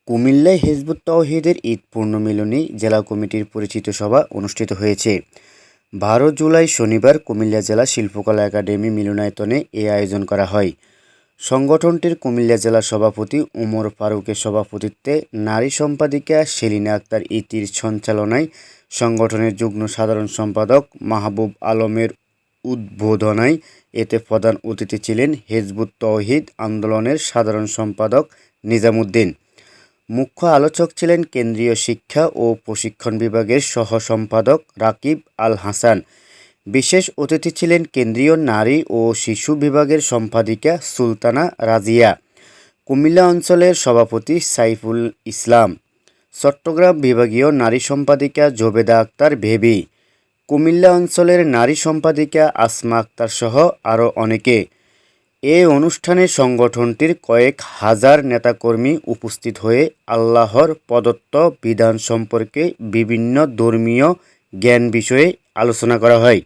কুমিল্লায় হিজবুত তাওহীদের ঈদ পূর্ণমিলনী জেলা কমিটির পরিচিত সভা অনুষ্ঠিত হয়েছে। ১২ জুলাই শনিবার কুমিল্লা জেলা শিল্পকলা একাডেমি মিলনায়তনে এ আয়োজন করা হয়। সংগঠনটির কুমিল্লা জেলা সভাপতি ওমর ফারুকের সভাপতিত্বে নারী সম্পাদিকা সেলিনা আক্তার ইতির সঞ্চালনায় সংগঠনের যুগ্ম সাধারণ সম্পাদক মাহবুব আলমের উদ্বোধনায় এতে প্রধান অতিথি ছিলেন হিজবুত তাওহীদ আন্দোলনের সাধারণ সম্পাদক নিজামুদ্দিন। মুখ্য আলোচক ছিলেন কেন্দ্রীয় শিক্ষা ও প্রশিক্ষণ বিভাগের সহ সম্পাদক রাকিব আল হাসান। বিশেষ অতিথি ছিলেন কেন্দ্রীয় নারী ও শিশু বিভাগের সম্পাদিকা সুলতানা রাজিয়া, কুমিল্লা অঞ্চলের সভাপতি সাইফুল ইসলাম, চট্টগ্রাম বিভাগীয় নারী সম্পাদিকা জোবেদা আক্তার বেবি, কুমিল্লা অঞ্চলের নারী সম্পাদিকা আসমা আক্তার সহ আরও অনেকে। এ অনুষ্ঠানে সংগঠনটির কয়েক হাজার নেতাকর্মী উপস্থিত হয়ে আল্লাহর প্রদত্ত বিধান সম্পর্কে বিভিন্ন ধর্মীয় জ্ঞান বিষয়ে আলোচনা করা হয়।